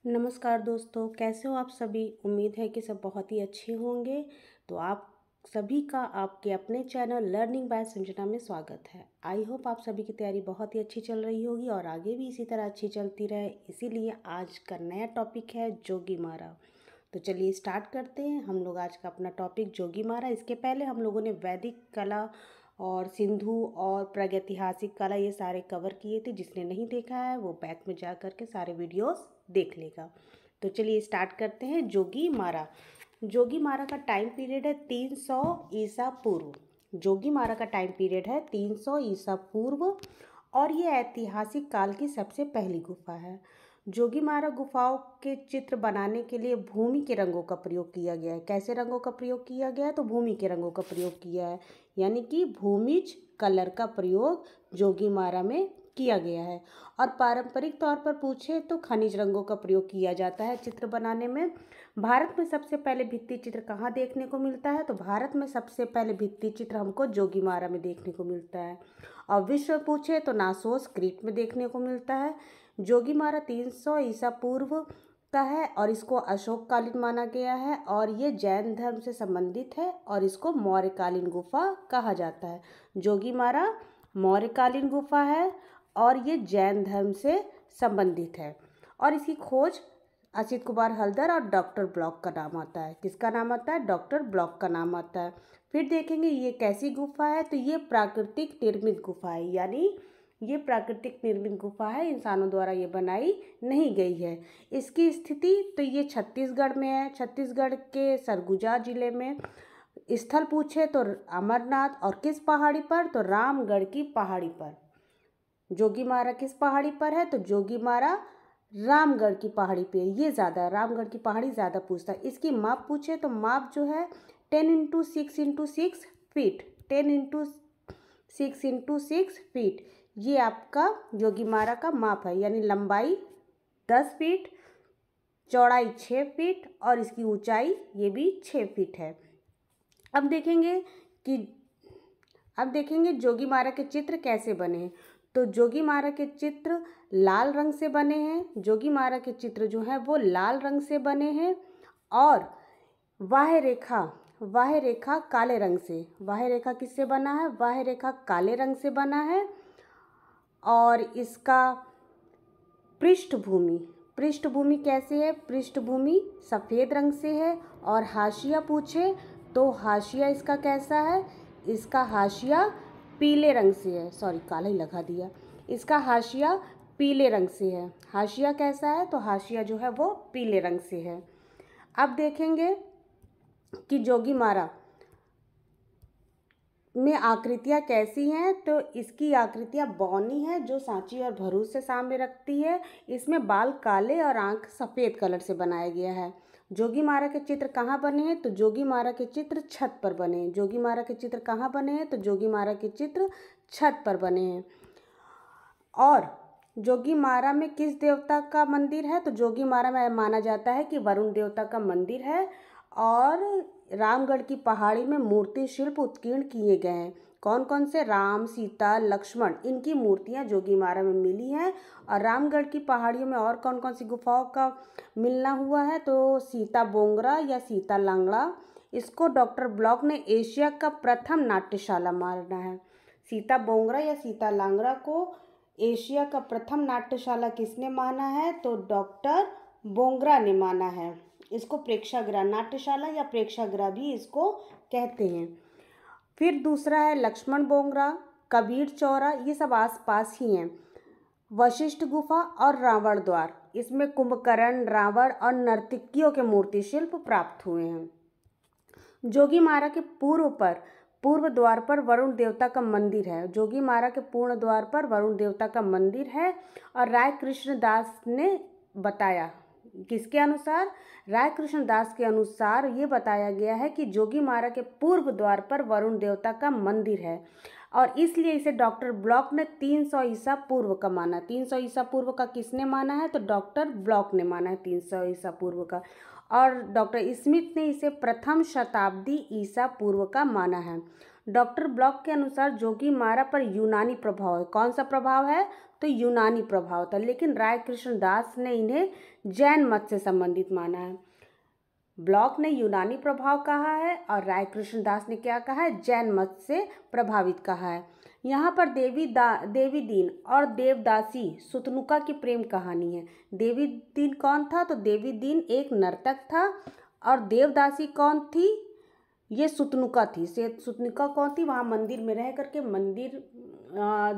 नमस्कार दोस्तों, कैसे हो आप सभी। उम्मीद है कि सब बहुत ही अच्छे होंगे। तो आप सभी का आपके अपने चैनल लर्निंग बाय संजना में स्वागत है। आई होप आप सभी की तैयारी बहुत ही अच्छी चल रही होगी और आगे भी इसी तरह अच्छी चलती रहे। इसीलिए आज का नया टॉपिक है जोगी मारा। तो चलिए स्टार्ट करते हैं हम लोग आज का अपना टॉपिक जोगी मारा। इसके पहले हम लोगों ने वैदिक कला और सिंधु और प्रागैतिहासिक कला ये सारे कवर किए थे। जिसने नहीं देखा है वो बैक में जा कर के सारे वीडियोस देख लेगा। तो चलिए स्टार्ट करते हैं जोगी मारा। जोगी मारा का टाइम पीरियड है 300 ईसा पूर्व। जोगी मारा का टाइम पीरियड है 300 ईसा पूर्व और ये ऐतिहासिक काल की सबसे पहली गुफा है। जोगी मारा गुफाओं के चित्र बनाने के लिए भूमि के रंगों का प्रयोग किया गया है। कैसे रंगों का प्रयोग किया गया है? तो भूमि के रंगों का प्रयोग किया है, यानी कि भूमिज कलर का प्रयोग जोगी मारा में किया गया है। और पारंपरिक तौर पर पूछे तो खनिज रंगों का प्रयोग किया जाता है चित्र बनाने में। भारत में सबसे पहले भित्ति चित्र कहाँ देखने को मिलता है? तो भारत में सबसे पहले भित्ति चित्र हमको जोगी मारा में देखने को मिलता है। और विश्व पूछे तो नासोस क्रीट में देखने को मिलता है। जोगी मारा 300 ईसा पूर्व का है और इसको अशोककालीन माना गया है और ये जैन धर्म से संबंधित है और इसको मौर्यकालीन गुफा कहा जाता है। जोगी मारा मौर्यकालीन गुफा है और ये जैन धर्म से संबंधित है और इसकी खोज असित कुमार हल्दर और डॉक्टर ब्लॉक का नाम आता है। किसका नाम आता है? डॉक्टर ब्लॉक का नाम आता है। फिर देखेंगे ये कैसी गुफा है, तो ये प्राकृतिक निर्मित गुफा है, यानी ये प्राकृतिक निर्मित गुफा है, इंसानों द्वारा ये बनाई नहीं गई है। इसकी स्थिति तो ये छत्तीसगढ़ में है, छत्तीसगढ़ के सरगुजा जिले में। स्थल पूछे तो अमरनाथ, और किस पहाड़ी पर? तो रामगढ़ की पहाड़ी पर। जोगी मारा किस पहाड़ी पर है? तो जोगी मारा रामगढ़ की पहाड़ी पे। ये ज़्यादा रामगढ़ की पहाड़ी ज़्यादा पूछता है। इसकी माप पूछे तो माप जो है 10x6x6 फीट, 10x6x6 फीट ये आपका जोगी मारा का माप है, यानी लंबाई 10 फीट, चौड़ाई 6 फीट और इसकी ऊंचाई ये भी 6 फीट है। अब देखेंगे जोगी मारा के चित्र कैसे बने हैं। तो जोगी मारा के चित्र लाल रंग से बने हैं। जोगी मारा के चित्र जो है वो लाल रंग से बने हैं और वाह्य रेखा काले रंग से। वाह्य रेखा किससे बना है? वाह्य रेखा काले रंग से बना है। और इसका पृष्ठभूमि कैसे है? पृष्ठभूमि सफ़ेद रंग से है। और हाशिया पूछे तो हाशिया इसका कैसा है? इसका हाशिया पीले रंग से है। सॉरी, काला ही लगा दिया। इसका हाशिया पीले रंग से है। हाशिया कैसा है? तो हाशिया जो है वो पीले रंग से है। अब देखेंगे कि जोगी मारा में आकृतियाँ कैसी हैं। तो इसकी आकृतियाँ बौनी है जो सांची और भरूच से सामने रखती है। इसमें बाल काले और आंख सफ़ेद कलर से बनाया गया है। जोगी मारा के चित्र कहाँ बने हैं? तो जोगी मारा के चित्र छत पर बने हैं। जोगी मारा के चित्र कहाँ बने हैं? तो जोगी मारा के चित्र छत पर बने हैं। और जोगी मारा में किस देवता का मंदिर है? तो जोगी मारा में माना जाता है कि वरुण देवता का मंदिर है। और रामगढ़ की पहाड़ी में मूर्ति शिल्प उत्कीर्ण किए गए हैं। कौन कौन से? राम, सीता, लक्ष्मण, इनकी मूर्तियां जोगी मारा में मिली हैं। और रामगढ़ की पहाड़ियों में और कौन कौन सी गुफाओं का मिलना हुआ है? तो सीता बोंगरा या सीता लांगड़ा, इसको डॉक्टर ब्लॉक ने एशिया का प्रथम नाट्यशाला माना है। सीता बोंगरा या सीता लांगड़ा को एशिया का प्रथम नाट्यशाला किसने माना है? तो डॉक्टर बोंगरा ने माना है। इसको प्रेक्षागृह, नाट्यशाला या प्रेक्षागृह भी इसको कहते हैं। फिर दूसरा है लक्ष्मण बोंगरा, कबीर चौरा, ये सब आसपास ही हैं। वशिष्ठ गुफा और रावण द्वार, इसमें कुंभकर्ण, रावण और नर्तकियों के मूर्ति शिल्प प्राप्त हुए हैं। जोगी मारा के पूर्व द्वार पर वरुण देवता का मंदिर है। जोगी मारा के पूर्ण द्वार पर वरुण देवता का मंदिर है। और राय कृष्ण दास ने बताया, किसके अनुसार? राय कृष्ण दास के अनुसार ये बताया गया है कि जोगी मारा के पूर्व द्वार पर वरुण देवता का मंदिर है और इसलिए इसे डॉक्टर ब्लॉक ने 300 ईसा पूर्व का माना। 300 ईसा पूर्व का किसने माना है? तो डॉक्टर ब्लॉक ने माना है 300 ईसा पूर्व का। और डॉक्टर स्मिथ ने इसे प्रथम शताब्दी ईसा पूर्व का माना है। डॉक्टर ब्लॉक के अनुसार जोगी मारा पर यूनानी प्रभाव है। कौन सा प्रभाव है? तो यूनानी प्रभाव था, लेकिन राय कृष्ण दास ने इन्हें जैन मत से संबंधित माना है। ब्लॉक ने यूनानी प्रभाव कहा है और राय कृष्ण दास ने क्या कहा है? जैन मत से प्रभावित कहा है। यहाँ पर देवी दीन और देवदासी सुतनुका की प्रेम कहानी है। देवी दीन कौन था? तो देवी दीन एक नर्तक था और देवदासी कौन थी? ये सुतनुका थी। सुतनुका कौन थी? वहाँ मंदिर में रह करके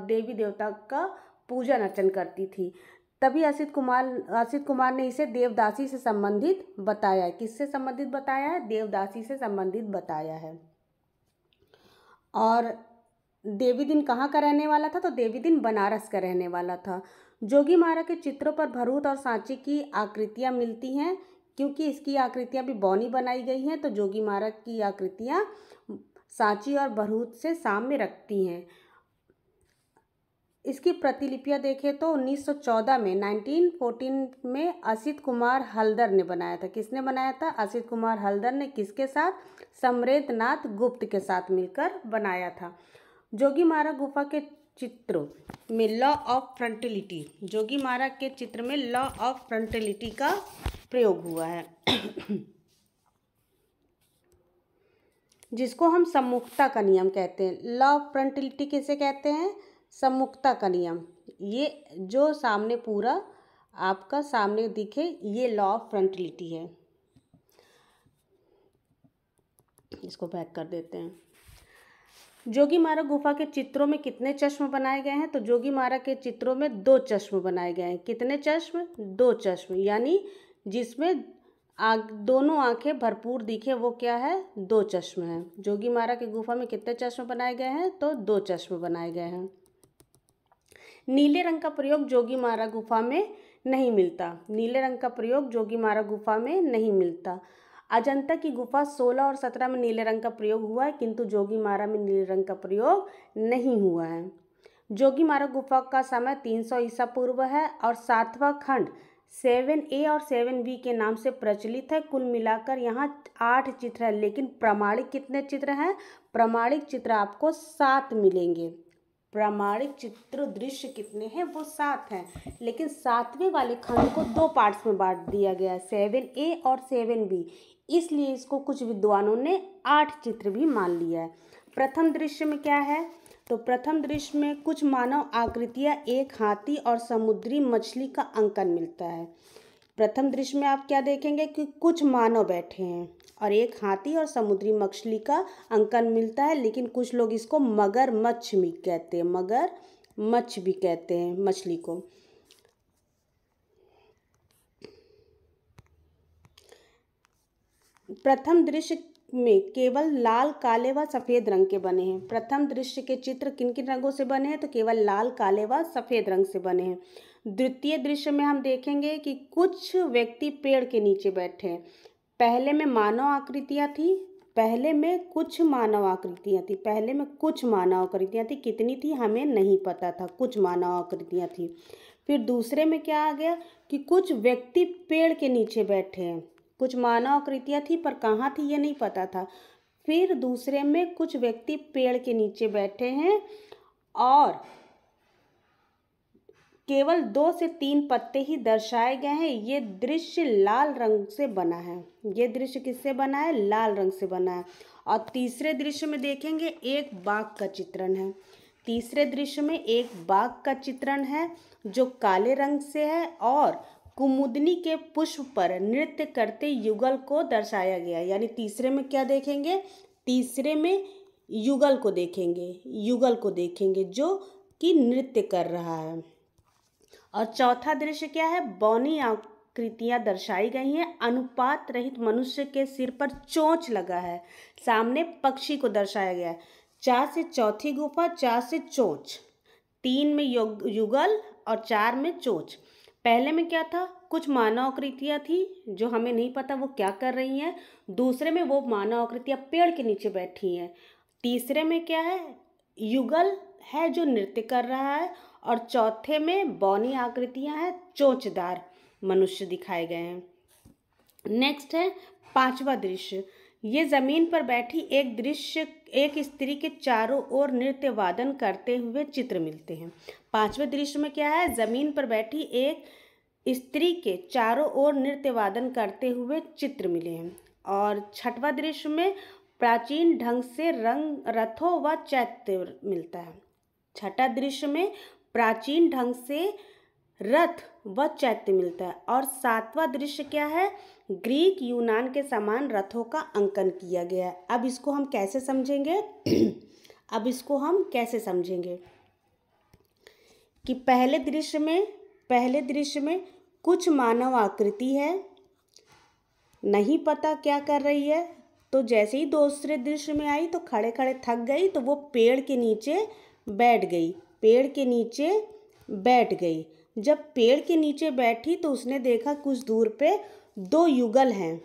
देवी देवता का पूजन अर्चन करती थी। तभी असित कुमार ने इसे देवदासी से संबंधित बताया है। किससे संबंधित बताया है? देवदासी से संबंधित बताया है। और देवी दीन कहाँ का रहने वाला था? तो देवी दीन बनारस का रहने वाला था। जोगी मारा के चित्रों पर भरूच और सांची की आकृतियाँ मिलती हैं, क्योंकि इसकी आकृतियाँ भी बौनी बनाई गई हैं, तो जोगी मारा की आकृतियाँ सांची और भरूच से साम्य रखती हैं। इसकी प्रतिलिपियाँ देखें तो 1914 में 1914 में असित कुमार हल्दर ने बनाया था। किसने बनाया था? असित कुमार हल्दर ने। किसके साथ? समरेंद्रनाथ गुप्त के साथ मिलकर बनाया था। जोगी मारा गुफा के चित्रों में लॉ ऑफ फ्रंटिलिटी, जोगी मारा के चित्र में लॉ ऑफ फ्रंटिलिटी का प्रयोग हुआ है, जिसको हम सम्मुखता का नियम कहते हैं। लॉ ऑफ फ्रंटिलिटी किसे कहते हैं? सम्मुखता का नियम। ये जो सामने पूरा आपका सामने दिखे, ये लॉ ऑफ फ्रंटिलिटी है। इसको बैक कर देते हैं। जोगी मारा गुफा के चित्रों में कितने चश्म बनाए गए हैं? तो जोगी मारा के चित्रों में 2 चश्म बनाए गए हैं। कितने चश्म? 2 चश्म, यानी जिसमें दोनों आंखें भरपूर दिखे, वो क्या है? 2 चश्म है। जोगी मारा के गुफा में कितने चश्म बनाए गए हैं? तो 2 चश्म बनाए गए हैं। नीले रंग का प्रयोग जोगी मारा गुफा में नहीं मिलता। नीले रंग का प्रयोग जोगी मारा गुफा में नहीं मिलता। अजंता की गुफा 16 और 17 में नीले रंग का प्रयोग हुआ है, किंतु जोगी मारा में नीले रंग का प्रयोग नहीं हुआ है। जोगी मारा गुफा का समय 300 ईसा पूर्व है और 7वां खंड 7A और 7B के नाम से प्रचलित है। कुल मिलाकर यहाँ 8 चित्र है, लेकिन प्रमाणिक कितने चित्र हैं? प्रमाणिक चित्र आपको 7 मिलेंगे। प्रमाणिक चित्र दृश्य कितने हैं? वो 7 हैं, लेकिन 7वें वाले खंड को 2 पार्ट्स में बांट दिया गया है, 7A और 7B, इसलिए इसको कुछ विद्वानों ने 8 चित्र भी मान लिया है। प्रथम दृश्य में क्या है? तो प्रथम दृश्य में कुछ मानव आकृतियाँ, एक हाथी और समुद्री मछली का अंकन मिलता है। प्रथम दृश्य में आप क्या देखेंगे कि कुछ मानव बैठे हैं और एक हाथी और समुद्री मछली का अंकन मिलता है, लेकिन कुछ लोग इसको मगरमच्छ भी कहते हैं, मगरमच्छ भी कहते हैं मछली को। प्रथम दृश्य में केवल लाल, काले व सफ़ेद रंग के बने हैं। प्रथम दृश्य के चित्र किन किन रंगों से बने हैं? तो केवल लाल, काले व सफ़ेद रंग से बने हैं। द्वितीय दृश्य में हम देखेंगे कि कुछ व्यक्ति पेड़ के नीचे बैठे हैं। पहले में मानव आकृतियाँ थी, पहले में कुछ मानव आकृतियाँ थी, कितनी थी हमें नहीं पता था, कुछ मानव आकृतियाँ थी। फिर दूसरे में क्या आ गया कि कुछ व्यक्ति पेड़ के नीचे बैठे हैं। कुछ मानव आकृतियाँ थी पर कहाँ थी ये नहीं पता था। फिर दूसरे में कुछ व्यक्ति पेड़ के नीचे बैठे हैं और केवल 2 से 3 पत्ते ही दर्शाए गए हैं। ये दृश्य लाल रंग से बना है। ये दृश्य किससे बना है? लाल रंग से बना है। और तीसरे दृश्य में देखेंगे एक बाघ का चित्रण है। तीसरे दृश्य में एक बाघ का चित्रण है जो काले रंग से है और कुमुदनी के पुष्प पर नृत्य करते युगल को दर्शाया गया है। यानी तीसरे में क्या देखेंगे? तीसरे में युगल को देखेंगे जो कि नृत्य कर रहा है। और चौथा दृश्य क्या है? बौनी आकृतियाँ दर्शाई गई हैं। अनुपात रहित मनुष्य के सिर पर चोंच लगा है। सामने पक्षी को दर्शाया गया है। 4 से चौथी गुफा, 4 से चोंच, 3 में युगल और 4 में चोंच। पहले में क्या था? कुछ मानव आकृतियाँ थी जो हमें नहीं पता वो क्या कर रही हैं। दूसरे में वो मानव आकृतियाँ पेड़ के नीचे बैठी हैं। तीसरे में क्या है? युगल है जो नृत्य कर रहा है और चौथे में बौनी आकृतियाँ हैं, चोंचदार मनुष्य दिखाए गए हैं। नेक्स्ट है 5वां दृश्य। ये जमीन पर बैठी एक स्त्री के चारों ओर नृत्य वादन करते हुए चित्र मिलते हैं। पांचवें दृश्य में क्या है, जमीन पर बैठी एक स्त्री के चारों ओर नृत्य वादन करते हुए चित्र मिले हैं। और छठवां दृश्य में प्राचीन ढंग से रंग रथों व चैत्य मिलता है। छठा दृश्य में प्राचीन ढंग से रथ व चैत्य मिलता है। और सातवां दृश्य क्या है, ग्रीक यूनान के समान रथों का अंकन किया गया है। अब इसको हम कैसे समझेंगे कि पहले दृश्य में कुछ मानव आकृति है, नहीं पता क्या कर रही है, तो जैसे ही दूसरे दृश्य में आई तो खड़े खड़े थक गई, तो वो पेड़ के नीचे बैठ गई। जब पेड़ के नीचे बैठी तो उसने देखा कुछ दूर पे दो युगल हैं।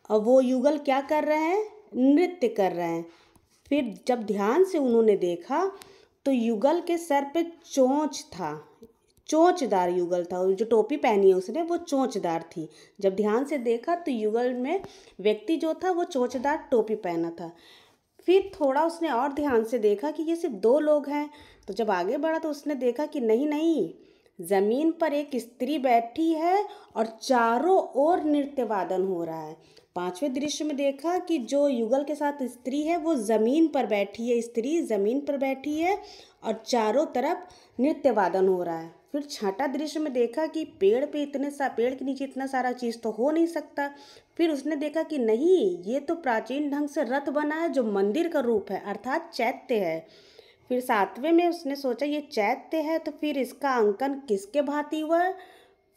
और वो युगल क्या कर रहे हैं, नृत्य कर रहे हैं। फिर जब ध्यान से उन्होंने देखा तो युगल के सर पे चोंच था, चोंचदार युगल था, जो टोपी पहनी है उसने वो चोंचदार थी। जब ध्यान से देखा तो युगल में व्यक्ति जो था वो चोंचदार टोपी पहना था। फिर थोड़ा उसने और ध्यान से देखा कि ये सिर्फ दो लोग हैं। तो जब आगे बढ़ा तो उसने देखा कि नहीं, जमीन पर एक स्त्री बैठी है और चारों ओर नृत्य वादन हो रहा है। पांचवें दृश्य में देखा कि जो युगल के साथ स्त्री है वो जमीन पर बैठी है, स्त्री जमीन पर बैठी है और चारों तरफ नृत्य वादन हो रहा है। फिर छठा दृश्य में देखा कि पेड़ के नीचे इतना सारा चीज़ तो हो नहीं सकता। फिर उसने देखा कि नहीं, ये तो प्राचीन ढंग से रथ बना है जो मंदिर का रूप है, अर्थात चैत्य है। फिर सातवें में उसने सोचा ये चैत्य है तो फिर इसका अंकन किसके भांति हुआ है।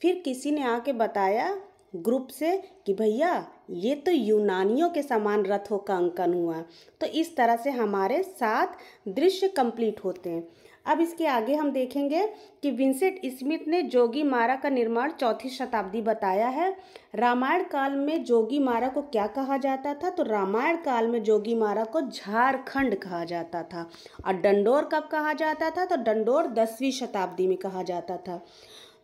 फिर किसी ने आके बताया ग्रुप से कि भैया ये तो यूनानियों के समान रथों का अंकन हुआ। तो इस तरह से हमारे 7 दृश्य कंप्लीट होते हैं। अब इसके आगे हम देखेंगे कि विंसेंट स्मिथ ने जोगीमारा का निर्माण 4वीं शताब्दी बताया है। रामायण काल में जोगीमारा को क्या कहा जाता था, तो रामायण काल में जोगीमारा को झारखंड कहा जाता था। और डंडोर कब कहा जाता था, तो डंडोर 10वीं शताब्दी में कहा जाता था।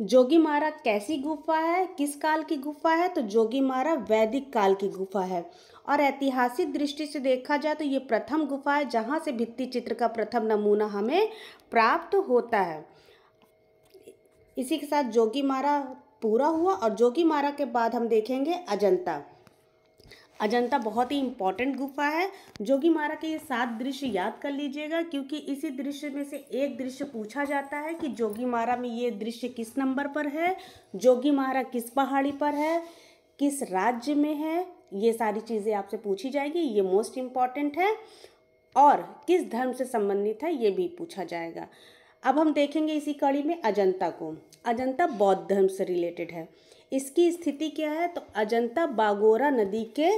जोगीमारा कैसी गुफा है, किस काल की गुफा है, तो जोगीमारा वैदिक काल की गुफा है। और ऐतिहासिक दृष्टि से देखा जाए तो ये प्रथम गुफा है जहाँ से भित्ति चित्र का प्रथम नमूना हमें प्राप्त होता है। इसी के साथ जोगीमारा पूरा हुआ। और जोगीमारा के बाद हम देखेंगे अजंता। अजंता बहुत ही इम्पॉर्टेंट गुफा है। जोगीमारा के ये 7 दृश्य याद कर लीजिएगा, क्योंकि इसी दृश्य में से एक दृश्य पूछा जाता है कि जोगीमारा में ये दृश्य किस नंबर पर है, जोगीमारा किस पहाड़ी पर है, किस राज्य में है, ये सारी चीज़ें आपसे पूछी जाएगी, ये मोस्ट इम्पॉर्टेंट है। और किस धर्म से संबंधित है ये भी पूछा जाएगा। अब हम देखेंगे इसी कड़ी में अजंता को। अजंता बौद्ध धर्म से रिलेटेड है। इसकी स्थिति क्या है, तो अजंता बागोरा नदी के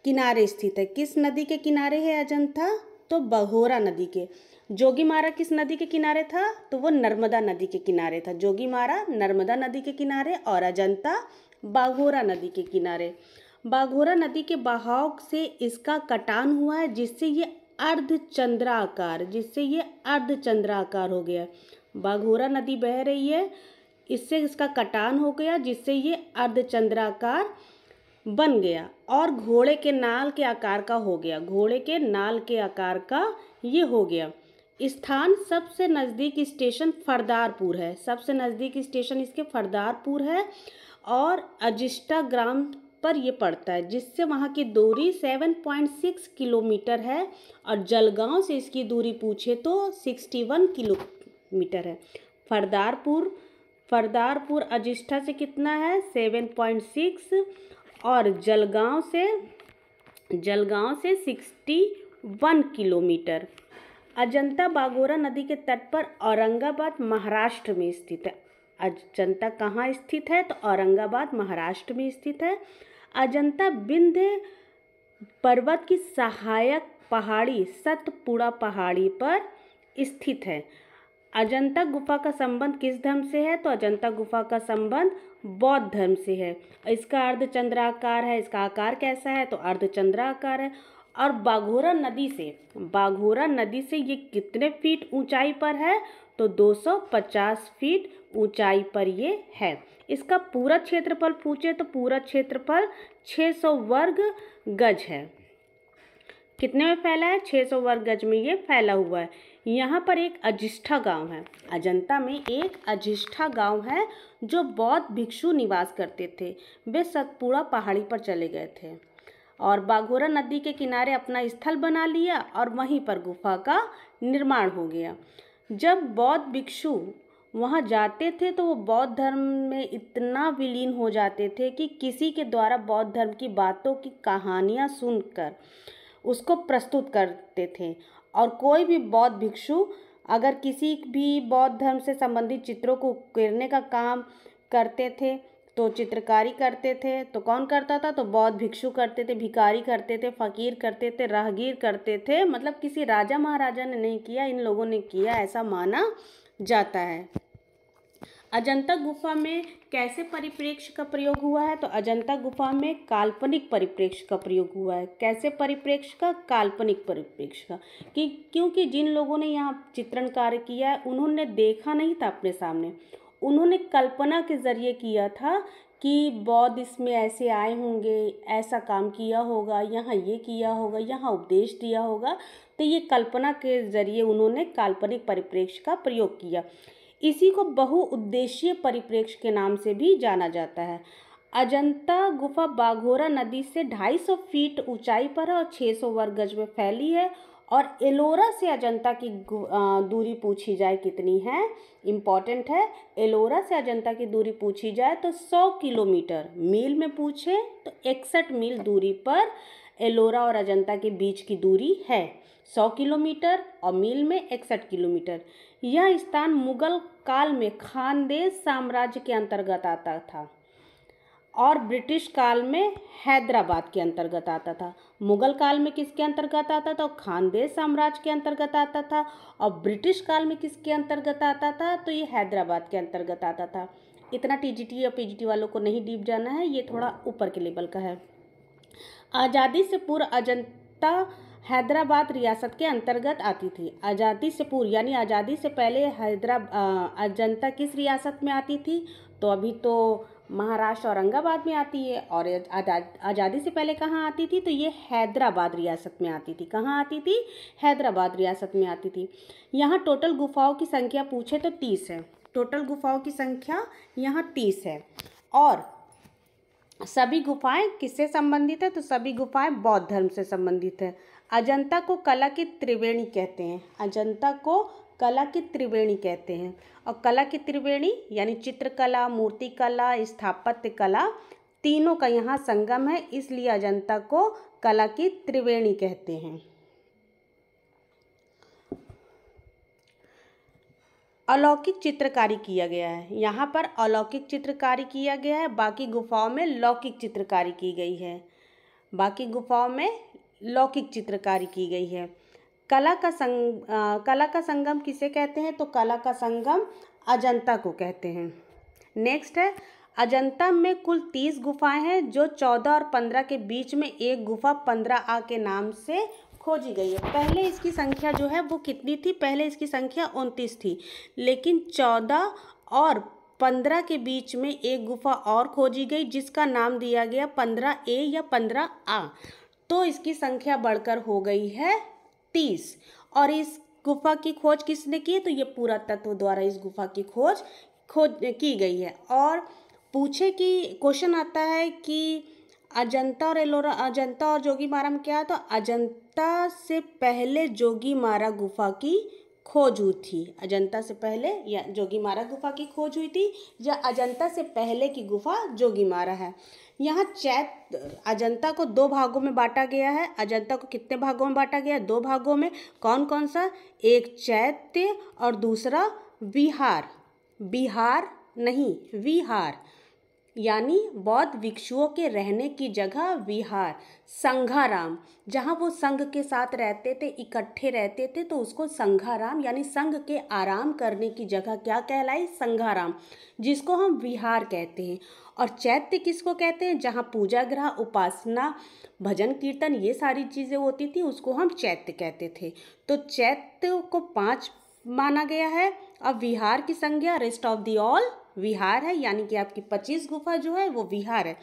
किनारे स्थित है। किस नदी के किनारे है अजंता, तो बाघोरा नदी के। जोगीमारा किस नदी के किनारे था, तो वो नर्मदा नदी के किनारे था। जोगीमारा नर्मदा नदी के किनारे और अजंता बाघोरा नदी के किनारे। बाघोरा नदी के बहाव से इसका कटान हुआ है, जिससे ये अर्धचंद्राकार हो गया। बाघोरा नदी बह रही है, इससे इसका कटान हो गया, जिससे ये अर्धचंद्राकार बन गया और घोड़े के नाल के आकार का हो गया। ये हो गया। स्थान सबसे नज़दीक स्टेशन फरदारपुर है। सबसे नज़दीक स्टेशन इसके फरदारपुर है और अजिस्टा ग्राम पर ये पड़ता है, जिससे वहाँ की दूरी 7.6 किलोमीटर है। और जलगांव से इसकी दूरी पूछे तो 61 किलोमीटर है। फरदारपुर अजिस्ठा से कितना है, 7.6 और जलगांव से 61 किलोमीटर। अजंता बागोरा नदी के तट पर औरंगाबाद महाराष्ट्र में स्थित है। अजंता कहाँ स्थित है, तो औरंगाबाद महाराष्ट्र में स्थित है। अजंता विंध्य पर्वत की सहायक पहाड़ी सतपुड़ा पहाड़ी पर स्थित है। अजंता गुफा का संबंध किस धर्म से है, तो अजंता गुफा का संबंध बौद्ध धर्म से है। इसका अर्धचंद्राकार है। इसका आकार कैसा है, तो अर्धचंद्राकार है। और बाघोरा नदी से ये कितने फीट ऊंचाई पर है, तो 250 फीट ऊंचाई पर ये है। इसका पूरा क्षेत्रफल पूछे तो पूरा क्षेत्रफल 600 वर्ग गज है। कितने में फैला है? 600 वर्ग गज में ये फैला हुआ है। यहाँ पर एक अजिष्ठा गांव है। अजंता में एक अजिष्ठा गांव है जो बौद्ध भिक्षु निवास करते थे। वे सतपुड़ा पहाड़ी पर चले गए थे और बाघोरा नदी के किनारे अपना स्थल बना लिया और वहीं पर गुफा का निर्माण हो गया। जब बौद्ध भिक्षु वहाँ जाते थे तो वो बौद्ध धर्म में इतना विलीन हो जाते थे कि किसी के द्वारा बौद्ध धर्म की बातों की कहानियाँ सुनकर उसको प्रस्तुत करते थे। और कोई भी बौद्ध भिक्षु अगर किसी भी बौद्ध धर्म से संबंधित चित्रों को उकेरने का काम करते थे तो चित्रकारी करते थे तो कौन करता था? तो बौद्ध भिक्षु करते थे, भिखारी करते थे, फकीर करते थे, राहगीर करते थे। मतलब किसी राजा महाराजा ने नहीं किया, इन लोगों ने किया, ऐसा माना जाता है। अजंता गुफा में कैसे परिप्रेक्ष्य का प्रयोग हुआ है? तो अजंता गुफा में काल्पनिक परिप्रेक्ष्य का प्रयोग हुआ है। कैसे परिप्रेक्ष्य का? काल्पनिक परिप्रेक्ष्य का। क्योंकि जिन लोगों ने यहाँ चित्रण कार्य किया है उन्होंने देखा नहीं था अपने सामने, उन्होंने कल्पना के जरिए किया था कि बौद्ध इसमें ऐसे आए होंगे, ऐसा काम किया होगा, यहाँ ये किया होगा, यहाँ उपदेश दिया होगा। तो ये कल्पना के जरिए उन्होंने काल्पनिक परिप्रेक्ष्य का प्रयोग किया। इसी को बहुउद्देशीय परिप्रेक्ष्य के नाम से भी जाना जाता है। अजंता गुफा बाघोरा नदी से 250 फीट ऊंचाई पर है और 600 वर्ग गज में फैली है। और एलोरा से अजंता की दूरी पूछी जाए कितनी है? इम्पॉर्टेंट है। एलोरा से अजंता की दूरी पूछी जाए तो 100 किलोमीटर, मील में पूछे तो 61 मील दूरी पर एलोरा और अजंता के बीच की दूरी है। 100 किलोमीटर और मील में 61 किलोमीटर। यह स्थान मुगल काल में खानदेश साम्राज्य के अंतर्गत आता था और ब्रिटिश काल में हैदराबाद के अंतर्गत आता था। मुगल काल में किसके अंतर्गत आता था? खानदेश साम्राज्य के अंतर्गत आता था। और ब्रिटिश काल में किसके अंतर्गत आता था? तो ये हैदराबाद के अंतर्गत आता था। इतना टीजीटी या पीजीटी वालों को नहीं डीप जाना है, ये थोड़ा ऊपर के लेवल का है। आज़ादी से पूर्व अजंता हैदराबाद रियासत के अंतर्गत आती थी। आज़ादी से पूर्व यानी आज़ादी से पहले अजंता किस रियासत में आती थी? तो अभी तो महाराष्ट्र औरंगाबाद में आती है। और आज़ादी से पहले कहाँ आती थी? तो ये हैदराबाद रियासत में आती थी। कहाँ आती थी? हैदराबाद रियासत में आती थी। यहाँ टोटल गुफाओं की संख्या पूछे तो 30 है। टोटल गुफाओं की संख्या यहाँ 30 है। और सभी गुफाएं किससे संबंधित है? तो सभी गुफाएं बौद्ध धर्म से संबंधित है। अजंता को कला की त्रिवेणी कहते हैं। अजंता को कला की त्रिवेणी कहते हैं। और कला की त्रिवेणी यानी चित्रकला, मूर्तिकला, स्थापत्य कला, तीनों का यहाँ संगम है, इसलिए अजंता को कला की त्रिवेणी कहते हैं। अलौकिक चित्रकारी किया गया है। यहाँ पर अलौकिक चित्रकारी किया गया है, बाकी गुफाओं में लौकिक चित्रकारी की गई है। बाकी गुफाओं में लौकिक चित्रकारी की गई है। कला का संगम किसे कहते हैं? तो कला का संगम अजंता को कहते हैं। नेक्स्ट है, अजंता में कुल 30 गुफाएं हैं जो 14 और 15 के बीच में एक गुफा 15A के नाम से खोजी गई है। पहले इसकी संख्या जो है वो कितनी थी? पहले इसकी संख्या 29 थी, लेकिन 14 और 15 के बीच में एक गुफा और खोजी गई जिसका नाम दिया गया 15A या 15A। तो इसकी संख्या बढ़कर हो गई है 30। और इस गुफा की खोज किसने की? तो ये पुरातत्व द्वारा इस गुफा की खोज की गई है। और पूछे कि क्वेश्चन आता है कि अजंता और एलोरा, अजंता और जोगीमारा में क्या है? तो अजंता से पहले जोगीमारा गुफा की खोज हुई थी। अजंता से पहले या जोगीमारा गुफा की खोज हुई थी, या अजंता से पहले की गुफा जोगीमारा है। यहाँ अजंता को 2 भागों में बांटा गया है। अजंता को कितने भागों में बांटा गया है? 2 भागों में। कौन कौन सा? एक चैत्य और दूसरा विहार। बिहार नहीं, विहार यानी बौद्ध भिक्षुओं के रहने की जगह विहार। संघाराम, जहाँ वो संघ के साथ रहते थे, इकट्ठे रहते थे, तो उसको संघाराम यानी संघ के आराम करने की जगह क्या कहलाई? संघाराम, जिसको हम विहार कहते हैं। और चैत्य किसको कहते हैं? जहाँ पूजा गृह, उपासना, भजन कीर्तन ये सारी चीज़ें होती थी, उसको हम चैत्य कहते थे। तो चैत्य को 5 माना गया है। अब विहार की संज्ञा रेस्ट ऑफ दी ऑल विहार है, यानी कि आपकी 25 गुफा जो है वो विहार है।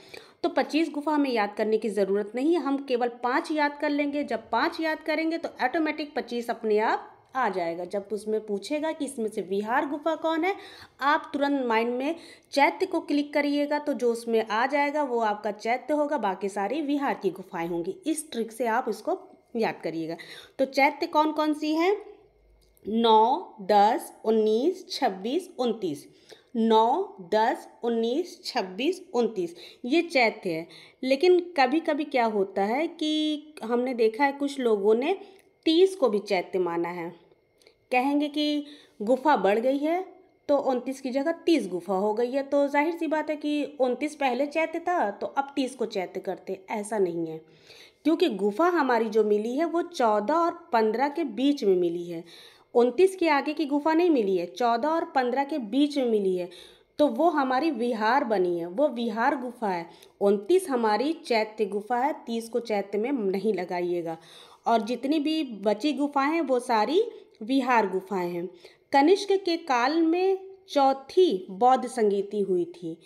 तो 25 गुफा हमें याद करने की ज़रूरत नहीं है, हम केवल 5 याद कर लेंगे। जब 5 याद करेंगे तो ऑटोमेटिक 25 अपने आप आ जाएगा। जब उसमें पूछेगा कि इसमें से विहार गुफा कौन है, आप तुरंत माइंड में चैत्य को क्लिक करिएगा, तो जो उसमें आ जाएगा वो आपका चैत्य होगा, बाकी सारी विहार की गुफाएं होंगी। इस ट्रिक से आप इसको याद करिएगा। तो चैत्य कौन कौन सी हैं? 9, 10, 19, 26, 29। 9, 10, 19, 26, 29 ये चैत्य है। लेकिन कभी कभी क्या होता है कि हमने देखा है कुछ लोगों ने 30 को भी चैत्य माना है। कहेंगे कि गुफा बढ़ गई है तो 29 की जगह 30 गुफा हो गई है, तो जाहिर सी बात है कि 29 पहले चैत्य था तो अब 30 को चैत्य करते। ऐसा नहीं है, क्योंकि गुफा हमारी जो मिली है वो 14 और 15 के बीच में मिली है। 29 के आगे की गुफा नहीं मिली है, 14 और 15 के बीच में मिली है, तो वो हमारी विहार बनी है, वो विहार गुफा है। 29 हमारी चैत्य गुफा है, 30 को चैत्य में नहीं लगाइएगा। और जितनी भी बची गुफाएं हैं वो सारी विहार गुफाएं हैं। कनिष्क के काल में चौथी बौद्ध संगीति हुई थी।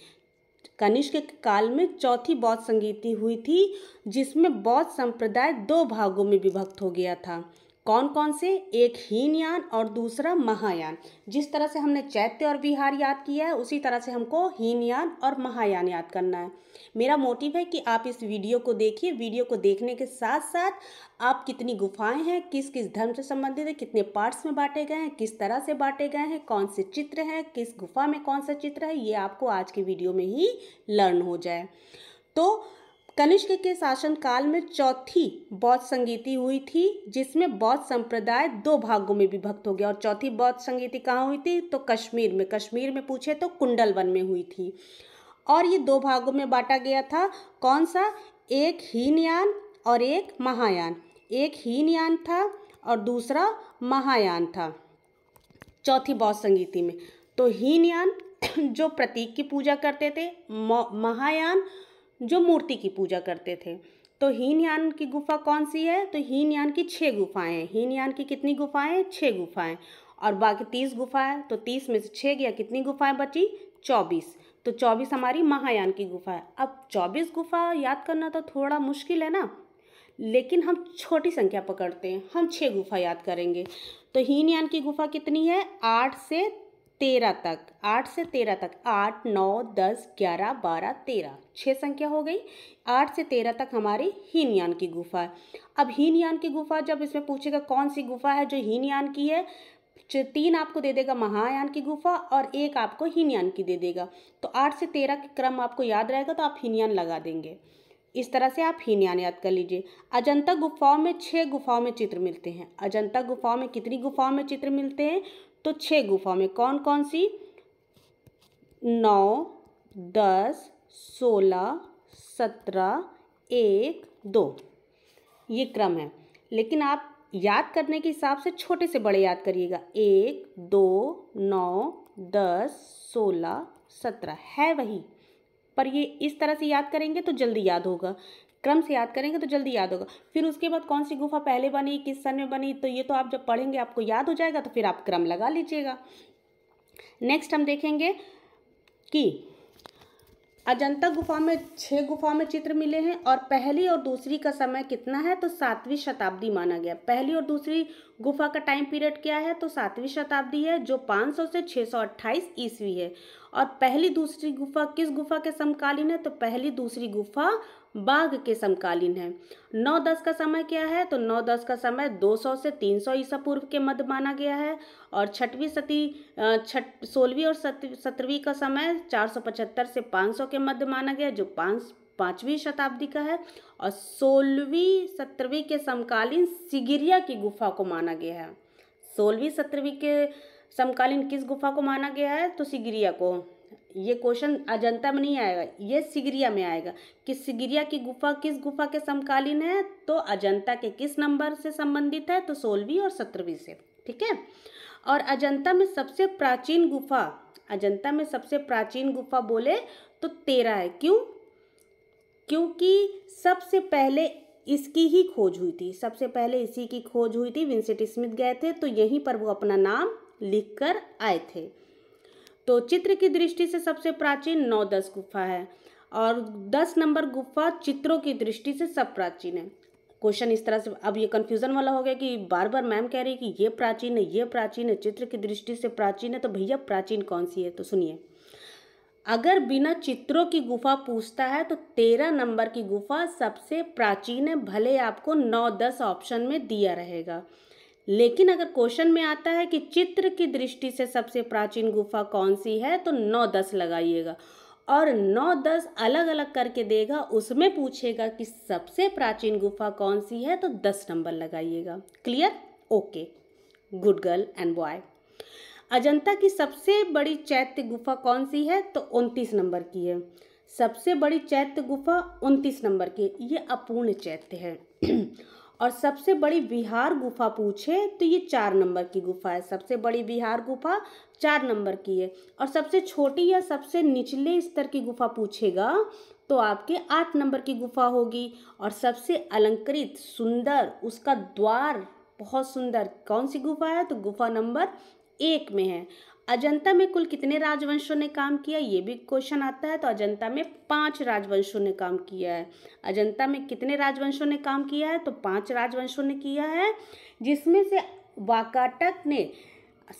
कनिष्क के काल में चौथी बौद्ध संगीति हुई थी, जिसमें बौद्ध संप्रदाय 2 भागों में विभक्त हो गया था। कौन कौन से? एक हीनयान और दूसरा महायान। जिस तरह से हमने चैत्य और विहार याद किया है उसी तरह से हमको हीनयान और महायान याद करना है। मेरा मोटिव है कि आप इस वीडियो को देखिए। वीडियो को देखने के साथ साथ आप कितनी गुफाएं हैं, किस किस धर्म से संबंधित है, कितने पार्ट्स में बांटे गए हैं, किस तरह से बांटे गए हैं, कौन से चित्र हैं, किस गुफा में कौन सा चित्र है, ये आपको आज के वीडियो में ही लर्न हो जाए। तो कनिष्क के शासन काल में चौथी बौद्ध संगीति हुई थी, जिसमें बौद्ध संप्रदाय 2 भागों में विभक्त हो गया। और चौथी बौद्ध संगीति कहाँ हुई थी? तो कश्मीर में। कश्मीर में पूछे तो कुंडलवन में हुई थी। और ये 2 भागों में बांटा गया था। कौन सा? एक हीनयान और एक महायान। एक हीनयान था और दूसरा महायान था चौथी बौद्ध संगीति में। तो हीनयान जो प्रतीक की पूजा करते थे, महायान जो मूर्ति की पूजा करते थे। तो हीनयान की गुफा कौन सी है? तो हीनयान की 6 गुफाएं हैं। हीनयान की कितनी गुफाएं? 6 गुफाएं। और बाकी 30 गुफाएं, तो 30 में से 6 गया, कितनी गुफाएं बची? 24। तो 24 हमारी महायान की गुफा है। अब 24 गुफा याद करना तो थोड़ा मुश्किल है ना, लेकिन हम छोटी संख्या पकड़ते हैं, हम 6 गुफा याद करेंगे। तो हीनयान की गुफा कितनी है? 8 से 13 तक। 8 से 13 तक, 8, 9, 10, 11, 12, 13, 6 संख्या हो गई। 8 से 13 तक हमारी हीनयान की गुफा है। अब हीनयान की गुफा जब इसमें पूछेगा कौन सी गुफा है जो हीनयान की है, 3 आपको दे देगा महायान की गुफा और 1 आपको हीनयान की दे देगा। तो 8 से 13 का क्रम आपको याद रहेगा तो आप हीनयान लगा देंगे। इस तरह से आप हीनयान याद कर लीजिए। अजंता गुफाओं में 6 गुफाओं में चित्र मिलते हैं। अजंता गुफाओं में कितनी गुफाओं में चित्र मिलते हैं? तो 6 गुफाओं में। कौन कौन सी? 9, 10, 16, 17, 1, 2 ये क्रम है। लेकिन आप याद करने के हिसाब से छोटे से बड़े याद करिएगा। 1, 2, 9, 10, 16, 17 है वही, पर ये इस तरह से याद करेंगे तो जल्दी याद होगा, क्रम से याद करेंगे तो जल्दी याद होगा। फिर उसके बाद कौन सी गुफा पहले बनी, किस सन में बनी, तो ये तो आप जब पढ़ेंगे आपको याद हो जाएगा, तो फिर आप क्रम लगा लीजिएगा। नेक्स्ट हम देखेंगे कि अजंता गुफा में 6 गुफा में चित्र मिले हैं और पहली और दूसरी का समय कितना है? तो 7वीं शताब्दी माना गया। पहली और दूसरी गुफा का टाइम पीरियड क्या है? तो 7वीं शताब्दी है, जो 500 से 628 ईस्वी है। और पहली दूसरी गुफा किस गुफा के समकालीन है? तो पहली दूसरी गुफा बाघ के समकालीन है। 9-10 का समय क्या है? तो 9-10 का समय 200 से 300 ईसा पूर्व के मध्य माना गया है। और 16वीं और 17वीं का समय 475 से 500 के मध्य माना गया, जो 5वीं शताब्दी का है। और 16वीं 17वीं के समकालीन सिगिरिया की गुफा को माना गया है। 16वीं 17वीं के समकालीन किस गुफा को माना गया है? तो सिगिरिया को। ये क्वेश्चन अजंता में नहीं आएगा, ये सिगिरिया में आएगा कि सिगिरिया की गुफा किस गुफा के समकालीन है? तो अजंता के किस नंबर से संबंधित है? तो 16वीं और 17वीं से। ठीक है। और अजंता में सबसे प्राचीन गुफा, अजंता में सबसे प्राचीन गुफा बोले तो 13 है। क्यों? क्योंकि सबसे पहले इसकी ही खोज हुई थी, सबसे पहले इसी की खोज हुई थी। विंसेंट स्मिथ गए थे तो यहीं पर वो अपना नाम लिखकर आए थे। तो चित्र की दृष्टि से सबसे प्राचीन 9-10 गुफा है और 10 नंबर गुफा चित्रों की दृष्टि से सब प्राचीन है। क्वेश्चन इस तरह से, अब ये कंफ्यूजन वाला हो गया कि बार बार मैम कह रही है कि ये प्राचीन है, ये प्राचीन है, चित्र की दृष्टि से प्राचीन है, तो भैया प्राचीन कौन सी है? तो सुनिए, अगर बिना चित्रों की गुफा पूछता है तो 13 नंबर की गुफा सबसे प्राचीन है, भले आपको 9-10 ऑप्शन में दिया रहेगा। लेकिन अगर क्वेश्चन में आता है कि चित्र की दृष्टि से सबसे प्राचीन गुफा कौन सी है, तो 9-10 लगाइएगा और 9-10 अलग अलग करके देगा, उसमें पूछेगा कि सबसे प्राचीन गुफा कौन सी है, तो 10 नंबर लगाइएगा। Clear? Okay, good girl and boy. Ajanta की सबसे बड़ी चैत्य गुफा कौन सी है? तो 29 नंबर की है। सबसे बड़ी चैत्य गुफा 29 नंबर की, ये अपूर्ण चैत्य है। और सबसे बड़ी विहार गुफा पूछे तो ये 4 नंबर की गुफा है। सबसे बड़ी विहार गुफा 4 नंबर की है। और सबसे छोटी या सबसे निचले स्तर की गुफा पूछेगा तो आपके 8 नंबर की गुफा होगी। और सबसे अलंकृत सुंदर, उसका द्वार बहुत सुंदर, कौन सी गुफा है? तो गुफा नंबर 1 में है। अजंता में कुल कितने राजवंशों ने काम किया, ये भी क्वेश्चन आता है। तो अजंता में 5 राजवंशों ने काम किया है। अजंता में कितने राजवंशों ने काम किया है? तो 5 राजवंशों ने किया है, जिसमें से वाकाटक ने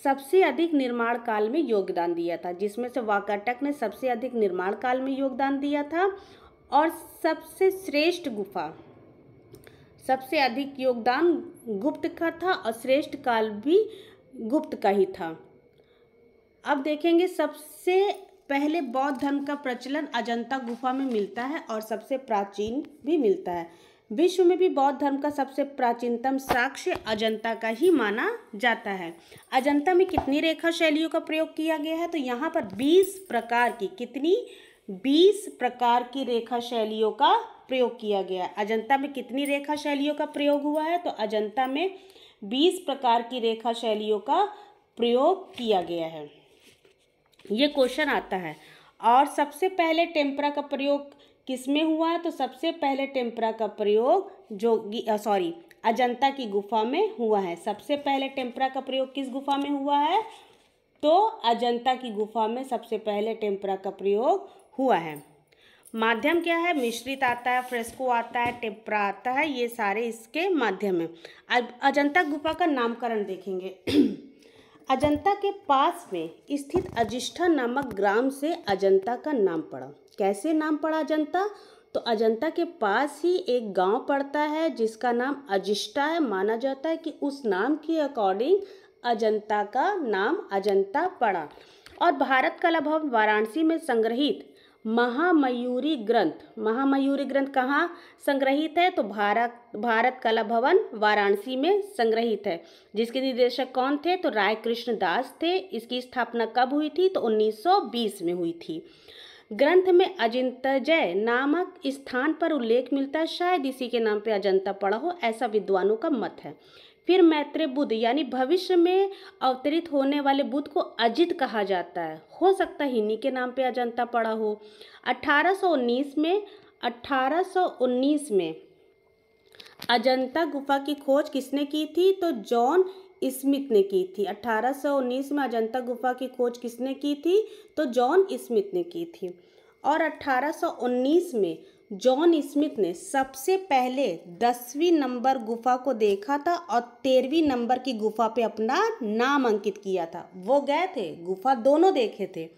सबसे अधिक निर्माण काल में योगदान दिया था। जिसमें से वाकाटक ने सबसे अधिक निर्माण काल में योगदान दिया था। और सबसे श्रेष्ठ गुफा, सबसे अधिक योगदान गुप्त का था और श्रेष्ठ काल भी गुप्त का ही था। अब देखेंगे, सबसे पहले बौद्ध धर्म का प्रचलन अजंता गुफा में मिलता है और सबसे प्राचीन भी मिलता है। विश्व में भी बौद्ध धर्म का सबसे प्राचीनतम साक्ष्य अजंता का ही माना जाता है। अजंता में कितनी रेखा शैलियों का प्रयोग किया गया है? तो यहाँ पर 20 प्रकार की, कितनी? 20 प्रकार की रेखा शैलियों का प्रयोग किया गया है। अजंता में कितनी रेखा शैलियों का प्रयोग हुआ है? तो अजंता में 20 प्रकार की रेखा शैलियों का प्रयोग किया गया है। ये क्वेश्चन आता है। और सबसे पहले टेम्परा का प्रयोग किस में हुआ है? तो सबसे पहले टेम्परा का प्रयोग अजंता की गुफा में हुआ है। सबसे पहले टेम्परा का प्रयोग किस गुफा में हुआ है? तो अजंता की गुफा में सबसे पहले टेम्परा का प्रयोग हुआ है। माध्यम क्या है? मिश्रित आता है, फ्रेस्को आता है, टेम्परा आता है, ये सारे इसके माध्यम है। अब अजंता गुफा का नामकरण देखेंगे। अजंता के पास में स्थित अजिष्ठा नामक ग्राम से अजंता का नाम पड़ा। कैसे नाम पड़ा अजंता? तो अजंता के पास ही एक गांव पड़ता है जिसका नाम अजिष्ठा है। माना जाता है कि उस नाम के अकॉर्डिंग अजंता का नाम अजंता पड़ा। और भारत कला भवन वाराणसी में संग्रहित महामयूरी ग्रंथ कहाँ संग्रहित है? तो भारत कला भवन वाराणसी में संग्रहित है। जिसके निर्देशक कौन थे? तो राय कृष्ण दास थे। इसकी स्थापना कब हुई थी? तो 1920 में हुई थी। ग्रंथ में अजिंतजय नामक स्थान पर उल्लेख मिलता है, शायद इसी के नाम पे अजंता पड़ा हो, ऐसा विद्वानों का मत है। फिर मैत्रेय बुद्ध यानी भविष्य में अवतरित होने वाले बुद्ध को अजित कहा जाता है, हो सकता है इन्हीं के नाम पे अजंता पड़ा हो। 1819 में अजंता गुफा की खोज किसने की थी? तो जॉन स्मिथ ने की थी। 1819 में अजंता गुफा की खोज किसने की थी? तो जॉन स्मिथ ने की थी। और 1819 में जॉन स्मिथ ने सबसे पहले 10वीं नंबर गुफा को देखा था और 13वीं नंबर की गुफा पे अपना नाम अंकित किया था। वो गए थे, गुफा दोनों देखे थे,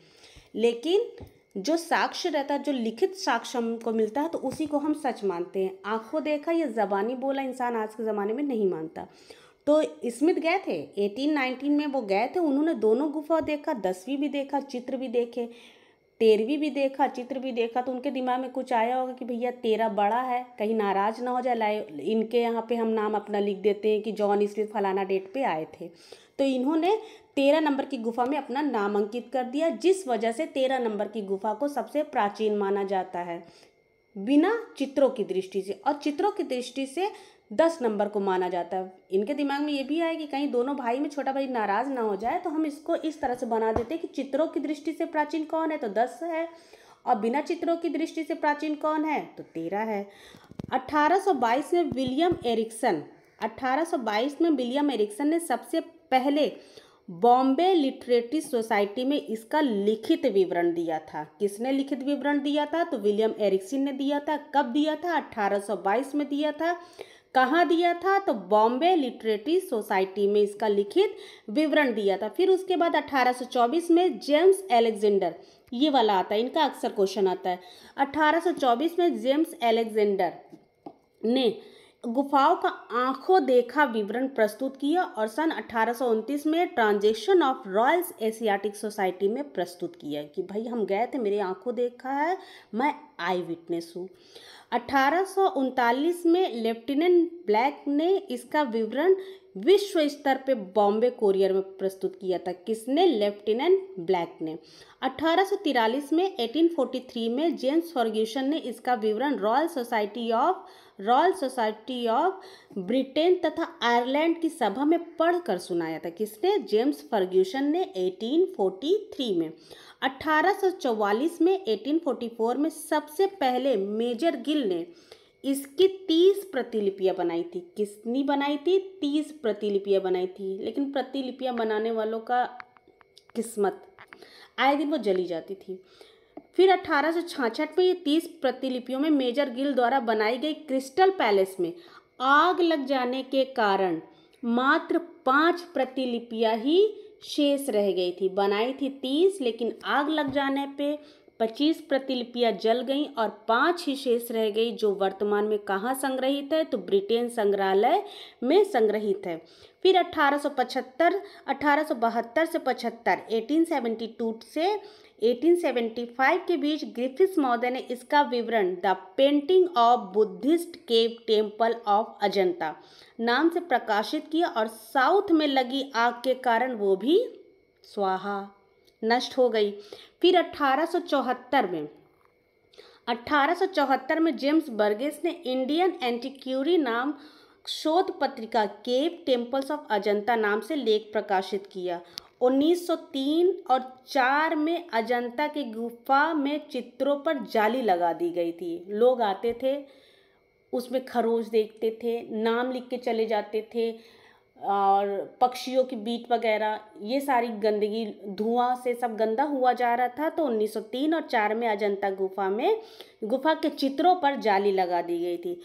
लेकिन जो साक्ष्य रहता है, जो लिखित साक्ष्य हमको मिलता है, तो उसी को हम सच मानते हैं। आंखों देखा या ज़बानी बोला इंसान आज के ज़माने में नहीं मानता। तो स्मिथ गए थे 1819 में, वो गए थे, उन्होंने दोनों गुफा देखा, 10वीं भी देखा, चित्र भी देखे, 13वीं भी देखा, चित्र भी देखा। तो उनके दिमाग में कुछ आया होगा कि भैया 13 बड़ा है, कहीं नाराज ना हो जाए, इनके यहाँ पे हम नाम अपना लिख देते हैं कि जॉन स्मिथ फलाना डेट पे आए थे। तो इन्होंने 13 नंबर की गुफा में अपना नाम अंकित कर दिया, जिस वजह से 13 नंबर की गुफा को सबसे प्राचीन माना जाता है बिना चित्रों की दृष्टि से। और चित्रों की दृष्टि से 10 नंबर को माना जाता है। इनके दिमाग में ये भी आया कि कहीं दोनों भाई में छोटा भाई नाराज ना हो जाए, तो हम इसको इस तरह से बना देते हैं कि चित्रों की दृष्टि से प्राचीन कौन है? तो 10 है, और बिना चित्रों की दृष्टि से प्राचीन कौन है? तो 13 है। 1822 में विलियम एरिक्सन ने सबसे पहले बॉम्बे लिटरेरी सोसाइटी में इसका लिखित विवरण दिया था। किसने लिखित विवरण दिया था? तो विलियम एरिक्सन ने दिया था। कब दिया था? 1822 में दिया था। कहाँ दिया था? तो बॉम्बे लिटरेरी सोसाइटी में इसका लिखित विवरण दिया था। फिर उसके बाद 1824 में जेम्स अलेक्जेंडर, ये वाला आता है, इनका अक्सर क्वेश्चन आता है। 1824 में जेम्स अलेक्जेंडर ने गुफाओं का आंखों देखा विवरण प्रस्तुत किया और सन 1829 में transaction of royal Asiatic society में प्रस्तुत किया कि भाई हम गए थे, मेरे आंखों देखा है, मैं आई विटनेस हूँ। 1839 में लेफ्टिनेंट ब्लैक ने इसका विवरण विश्व स्तर पे बॉम्बे कोरियर में प्रस्तुत किया था। किसने? लेफ्टिनेंट ब्लैक ने। 1843 में 1843 में जेम्स फर्ग्यूसन ने इसका विवरण रॉयल सोसाइटी ऑफ ब्रिटेन तथा आयरलैंड की सभा में पढ़कर सुनाया था। किसने? जेम्स फर्ग्यूसन ने 1843 में। 1844 में 1844 में सबसे पहले मेजर गिल ने इसकी 30 प्रतिलिपियां बनाई थी। किसने बनाई थी? 30 प्रतिलिपियां बनाई थी। लेकिन प्रतिलिपियां बनाने वालों का किस्मत, आए दिन वो जली जाती थी। फिर 1866 में ये 30 प्रतिलिपियों में मेजर गिल द्वारा बनाई गई क्रिस्टल पैलेस में आग लग जाने के कारण मात्र 5 प्रतिलिपियां ही शेष रह गई थी। बनाई थी 30, लेकिन आग लग जाने पे 25 प्रतिलिपियां जल गईं और 5 ही शेष रह गई, जो वर्तमान में कहाँ संग्रहित है? तो ब्रिटेन संग्रहालय में संग्रहित है। फिर 1872 से 75, 1872 से 1875 के बीच ग्रिफिथ्स महोदय ने इसका विवरण the painting of Buddhist cave temple of Ajanta नाम से प्रकाशित किया और साउथ में लगी आग के कारण वो भी स्वाहा, नष्ट हो गई। फिर 1874 में जेम्स बर्गेस ने इंडियन एंटिक्यूरी नाम शोध पत्रिका केव टेम्पल्स ऑफ अजंता नाम से लेख प्रकाशित किया। 1903 और 4 में अजंता की गुफा में चित्रों पर जाली लगा दी गई थी। लोग आते थे, उसमें खरोच देखते थे, नाम लिख के चले जाते थे और पक्षियों की बीट वगैरह, ये सारी गंदगी, धुआं से सब गंदा हुआ जा रहा था। तो 1903 और 4 में अजंता गुफा के चित्रों पर जाली लगा दी गई थी।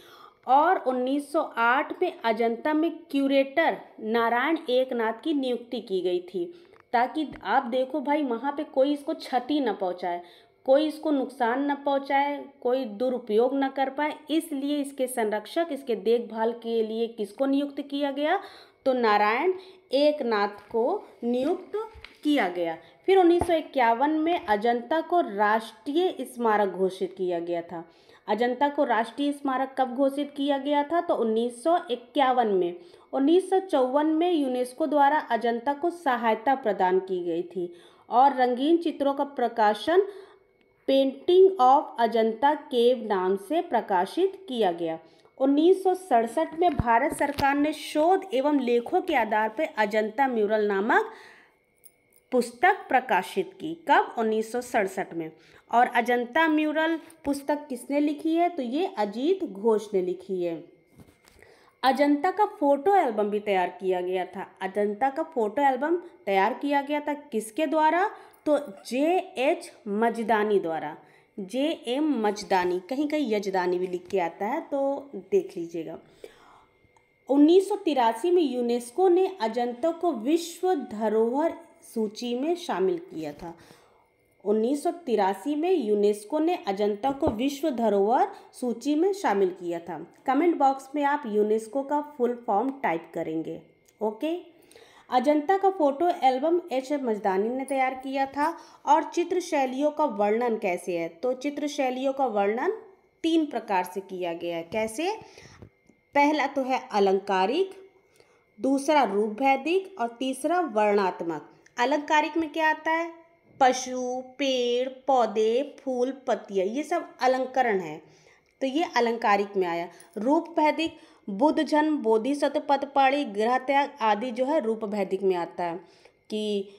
और 1908 में अजंता में क्यूरेटर नारायण एकनाथ की नियुक्ति की गई थी, ताकि आप देखो भाई वहाँ पे कोई इसको क्षति न पहुँचाए, कोई इसको नुकसान न पहुँचाए, कोई दुरुपयोग न कर पाए। इसलिए इसके संरक्षक, इसके देखभाल के लिए किसको नियुक्त किया गया? तो नारायण एकनाथ को नियुक्त किया गया। फिर 1951 में अजंता को राष्ट्रीय स्मारक घोषित किया गया था। अजंता को राष्ट्रीय स्मारक कब घोषित किया गया था? तो 1951 में। 1954 में यूनेस्को द्वारा अजंता को सहायता प्रदान की गई थी और रंगीन चित्रों का प्रकाशन पेंटिंग ऑफ अजंता केव नाम से प्रकाशित किया गया। 1967 में भारत सरकार ने शोध एवं लेखों के आधार पर अजंता म्यूरल नामक पुस्तक प्रकाशित की। कब? 1967 में। और अजंता म्यूरल पुस्तक किसने लिखी है? तो ये अजीत घोष ने लिखी है। अजंता का फोटो एल्बम भी तैयार किया गया था। अजंता का फोटो एल्बम तैयार किया गया था किसके द्वारा? तो J.H. मजदानी द्वारा। J.M. मजदानी, कहीं कहीं यजदानी भी लिख के आता है, तो देख लीजिएगा। 1983 में यूनेस्को ने अजंता को विश्व धरोहर सूची में शामिल किया था। 1983 में यूनेस्को ने अजंता को विश्व धरोहर सूची में शामिल किया था। कमेंट बॉक्स में आप यूनेस्को का फुल फॉर्म टाइप करेंगे। ओके। अजंता का फोटो एल्बम H. मजदानी ने तैयार किया था। और चित्र शैलियों का वर्णन कैसे है? तो चित्र शैलियों का वर्णन 3 प्रकार से किया गया है। कैसे? पहला तो है अलंकारिक, दूसरा रूपभेदिक और तीसरा वर्णात्मक। अलंकारिक में क्या आता है? पशु, पेड़, पौधे, फूल, पत्तियां, ये सब अलंकरण है, तो ये अलंकारिक में आया। रूपभेदिक बुद्ध जन्म, बोधिसत्व पदपाड़ी, गृह त्याग आदि जो है रूपभेदिक में आता है कि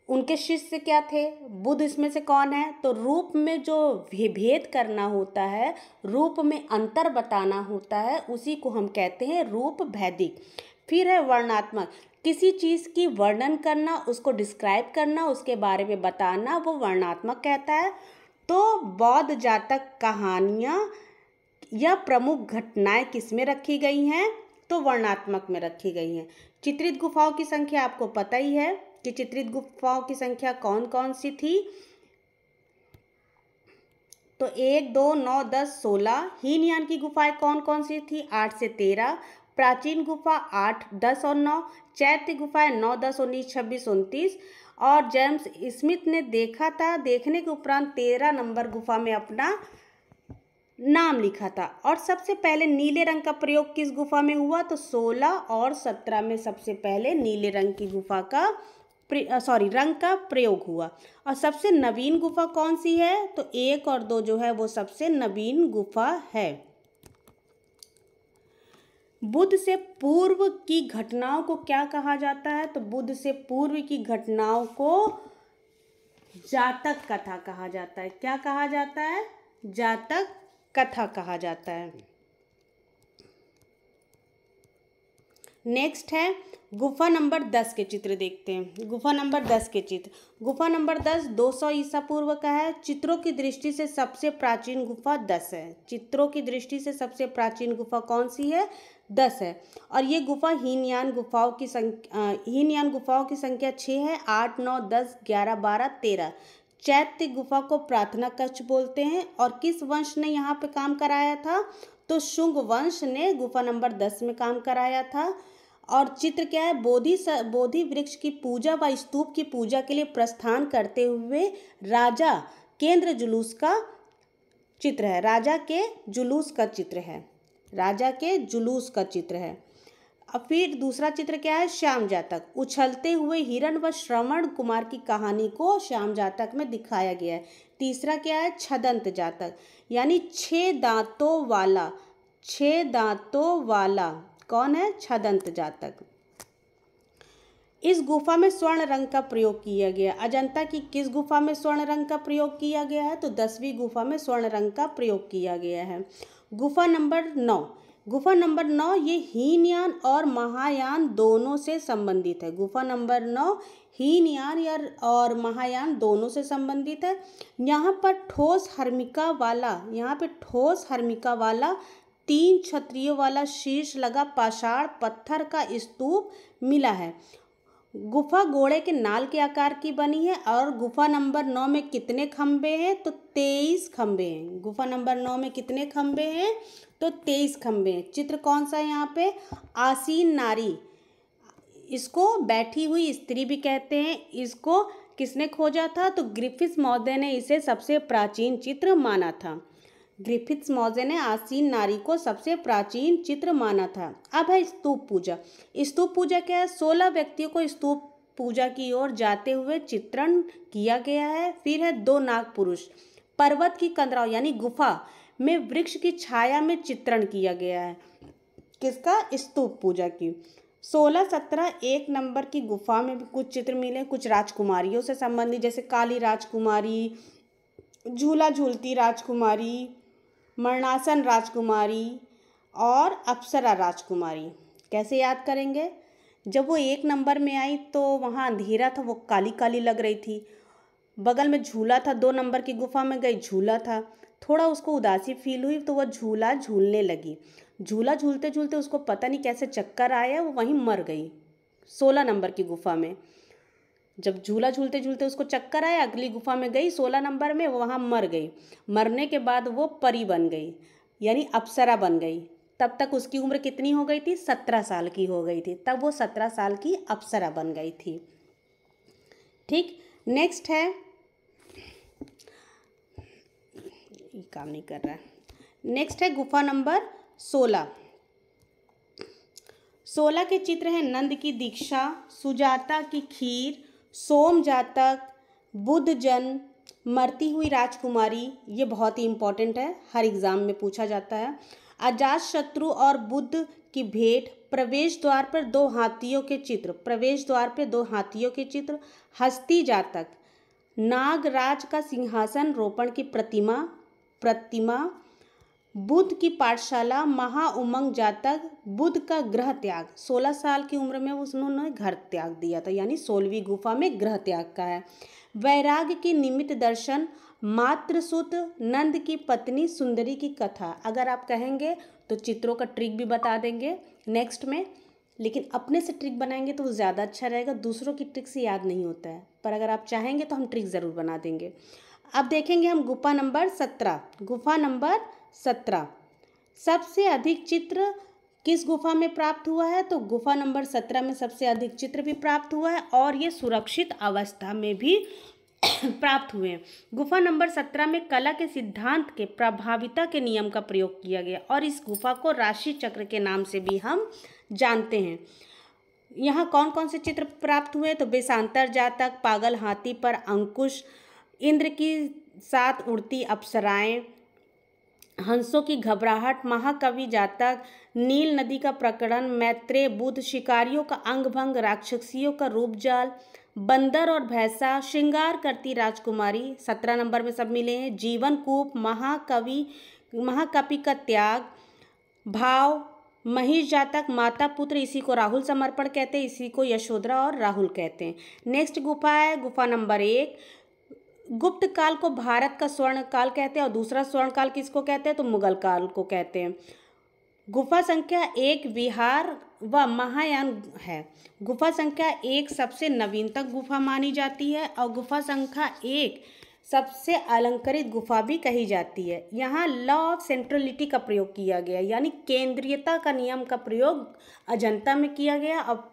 उनके शिष्य क्या थे, बुद्ध इसमें से कौन है। तो रूप में जो भेद करना होता है, रूप में अंतर बताना होता है, उसी को हम कहते हैं रूपभेदिक। फिर है वर्णनात्मक, किसी चीज़ की वर्णन करना, उसको डिस्क्राइब करना, उसके बारे में बताना, वो वर्णनात्मक कहता है। तो बौद्ध जातक कहानियाँ या प्रमुख घटनाएं किस में रखी गई हैं? तो वर्णनात्मक में रखी गई हैं। चित्रित गुफाओं की संख्या आपको पता ही है कि चित्रित गुफाओं की संख्या कौन कौन सी थी। तो 1, 2, 9, 10, 16। हीनयान की गुफाएं कौन कौन सी थी? 8 से 13। प्राचीन गुफा 8, 10 और 9। चैत्य गुफाएं 9, 10, 19, 26, 29। और जेम्स स्मिथ ने देखा था, देखने के उपरांत 13 नंबर गुफा में अपना नाम लिखा था। और सबसे पहले नीले रंग का प्रयोग किस गुफा में हुआ? तो 16 और 17 में सबसे पहले नीले रंग की गुफा का रंग का प्रयोग हुआ। और सबसे नवीन गुफा कौन सी है? तो 1 और 2 जो है वो सबसे नवीन गुफा है। बुद्ध से पूर्व की घटनाओं को क्या कहा जाता है? तो बुद्ध से पूर्व की घटनाओं को जातक कथा कहा जाता है। क्या कहा जाता है? जातक कथा कहा जाता है। नेक्स्ट है गुफा नंबर 10 के चित्र देखते हैं। गुफा नंबर 10 के चित्र। गुफा नंबर 10 200 ईसा पूर्व का है। चित्रों की दृष्टि से सबसे प्राचीन गुफा 10 है। चित्रों की दृष्टि से सबसे प्राचीन गुफा कौन सी है? 10 है। और ये गुफा हीनयान गुफाओं की संख्या 6 है। 8, 9, 10, 11, 12, 13। चैत्य गुफा को प्रार्थना कक्ष बोलते हैं। और किस वंश ने यहाँ पे काम कराया था? तो शुंग वंश ने गुफा नंबर 10 में काम कराया था। और चित्र क्या है? बोधि वृक्ष की पूजा व स्तूप की पूजा के लिए प्रस्थान करते हुए राजा केंद्र जुलूस का चित्र है। राजा के जुलूस का चित्र है। राजा के जुलूस का चित्र है। अब फिर दूसरा चित्र क्या है? श्याम जातक। उछलते हुए हिरण व श्रवण कुमार की कहानी को श्याम जातक में दिखाया गया है। तीसरा क्या है? छदंत जातक, यानी 6 दांतों वाला। 6 दांतों वाला कौन है? छदंत जातक। इस गुफा में स्वर्ण रंग का प्रयोग किया गया। अजंता की किस गुफा में स्वर्ण रंग का प्रयोग किया गया है? तो 10वीं गुफा में स्वर्ण रंग का प्रयोग किया गया है। गुफा नंबर 9। गुफा नंबर 9 ये हीनयान और महायान दोनों से संबंधित है। गुफा नंबर 9 हीनयान और महायान दोनों से संबंधित है। यहाँ पे ठोस हर्मिका वाला 3 छतरियों वाला शीर्ष लगा पाषाण पत्थर का स्तूप मिला है। गुफा घोड़े के नाल के आकार की बनी है। और गुफा नंबर 9 में कितने खंबे हैं? तो 23 खंबे हैं। गुफा नंबर 9 में कितने खंबे हैं? तो 23 खंबे हैं। चित्र कौन सा है यहाँ पे? आसीन नारी, इसको बैठी हुई स्त्री भी कहते हैं। इसको किसने खोजा था? तो ग्रिफिथ्स महोदय ने इसे सबसे प्राचीन चित्र माना था। ग्रिफिथ्स मौजे ने आसीन नारी को सबसे प्राचीन चित्र माना था। अब है स्तूप पूजा। स्तूप पूजा क्या है? 16 व्यक्तियों को स्तूप पूजा की ओर जाते हुए चित्रण किया गया है। फिर है 2 नाग पुरुष। पर्वत की कंदराओं यानी गुफा में वृक्ष की छाया में चित्रण किया गया है। किसका? स्तूप पूजा की। 16, 17, 1 नंबर की गुफा में भी कुछ चित्र मिले, कुछ राजकुमारियों से संबंधित, जैसे काली राजकुमारी, झूला झूलती राजकुमारी, मरणासन राजकुमारी और अप्सरा राजकुमारी। कैसे याद करेंगे? जब वो 1 नंबर में आई तो वहाँ अंधेरा था, वो काली काली लग रही थी। बगल में झूला था, 2 नंबर की गुफा में गई, झूला था, थोड़ा उसको उदासी फील हुई तो वह झूला झूलने लगी। झूला झूलते झूलते उसको पता नहीं कैसे चक्कर आया, वो वहीं मर गई 16 नंबर की गुफा में। जब झूला झूलते झूलते उसको चक्कर आया, अगली गुफा में गई 16 नंबर में, वो वहाँ मर गई। मरने के बाद वो परी बन गई, यानी अप्सरा बन गई। तब तक उसकी उम्र कितनी हो गई थी? 17 साल की हो गई थी। तब वो 17 साल की अप्सरा बन गई थी। ठीक, नेक्स्ट है, ये काम नहीं कर रहा है। नेक्स्ट है गुफा नंबर 16। 16 के चित्र हैं नंद की दीक्षा, सुजाता की खीर, सोम जातक, बुद्ध जन्म, मरती हुई राजकुमारी, ये बहुत ही इंपॉर्टेंट है, हर एग्जाम में पूछा जाता है। अजात शत्रु और बुद्ध की भेंट, प्रवेश द्वार पर 2 हाथियों के चित्र, प्रवेश द्वार पर 2 हाथियों के चित्र, हस्ती जातक, नागराज का सिंहासन रोपण की प्रतिमा, बुद्ध की पाठशाला, महा उमंग जातक, बुद्ध का गृह त्याग। 16 साल की उम्र में उन्होंने घर त्याग दिया था, यानी 16वीं गुफा में गृह त्याग का है। वैराग्य की निमित्त दर्शन, मातृसुत, नंद की पत्नी सुंदरी की कथा। अगर आप कहेंगे तो चित्रों का ट्रिक भी बता देंगे नेक्स्ट में, लेकिन अपने से ट्रिक बनाएंगे तो वो ज़्यादा अच्छा रहेगा, दूसरों की ट्रिक से याद नहीं होता है, पर अगर आप चाहेंगे तो हम ट्रिक ज़रूर बना देंगे। अब देखेंगे हम गुफा नंबर 17। गुफा नंबर 17 सबसे अधिक चित्र किस गुफा में प्राप्त हुआ है? तो गुफा नंबर 17 में सबसे अधिक चित्र भी प्राप्त हुआ है और ये सुरक्षित अवस्था में भी प्राप्त हुए हैं। गुफा नंबर 17 में कला के सिद्धांत के प्रभाविता के नियम का प्रयोग किया गया और इस गुफा को राशि चक्र के नाम से भी हम जानते हैं। यहाँ कौन कौन से चित्र प्राप्त हुए? तो बेसांतर जातक, पागल हाथी पर अंकुश, इंद्र की 7 उड़ती अप्सराएं, हंसों की घबराहट, महाकवि जातक, नील नदी का प्रकरण, मैत्रेय बुद्ध, शिकारियों का अंगभंग, राक्षसियों का रूपजाल, बंदर और भैंसा, श्रृंगार करती राजकुमारी, 17 नंबर में सब मिले हैं। जीवन कूप, महाकवि का त्याग, भाव, महिष जातक, माता पुत्र, इसी को राहुल समर्पण कहते हैं, इसी को यशोधरा और राहुल कहते हैं। नेक्स्ट गुफा है गुफा नंबर 1। गुप्त काल को भारत का स्वर्ण काल कहते हैं और दूसरा स्वर्ण काल किसको कहते हैं? तो मुगल काल को कहते हैं। गुफा संख्या 1 विहार व महायान है। गुफा संख्या 1 सबसे नवीनतम गुफा मानी जाती है और गुफा संख्या 1 सबसे अलंकृत गुफा भी कही जाती है। यहाँ लॉ ऑफ सेंट्रलिटी का प्रयोग किया गया, यानी केंद्रीयता का नियम का प्रयोग अजंता में किया गया। अब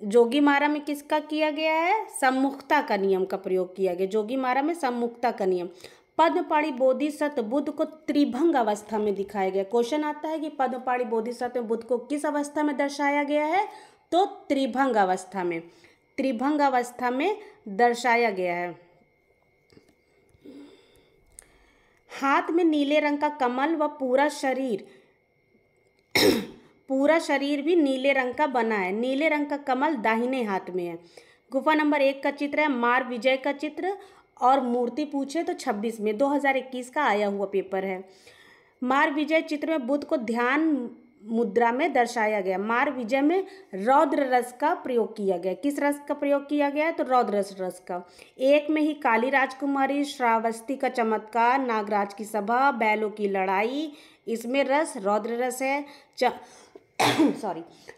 जोगीमारा में किसका किया गया है? सम्मुखता का नियम का प्रयोग किया गया। जोगीमारा में सम्मुखता का नियम। पद्मपाणि बोधिसत्व बुद्ध को त्रिभंग अवस्था में दिखाया गया। क्वेश्चन आता है कि पद्मपाणि बोधिसत्व बुद्ध को किस अवस्था में दर्शाया गया है? तो त्रिभंग अवस्था में, त्रिभंग अवस्था में दर्शाया गया है। हाथ में नीले रंग का कमल व पूरा शरीर भी नीले रंग का बना है। नीले रंग का कमल दाहिने हाथ में है। गुफा नंबर 1 का चित्र है मार विजय का चित्र और मूर्ति पूछे तो 26 में 2021 का आया हुआ पेपर है। मार विजय चित्र में बुद्ध को ध्यान मुद्रा में दर्शाया गया। मार विजय में रौद्र रस का प्रयोग किया गया। किस रस का प्रयोग किया गया है? तो रौद्र रस का। 1 में ही काली राजकुमारी, श्रावस्ती का चमत्कार, नागराज की सभा, बैलों की लड़ाई, इसमें रस रौद्र रस है।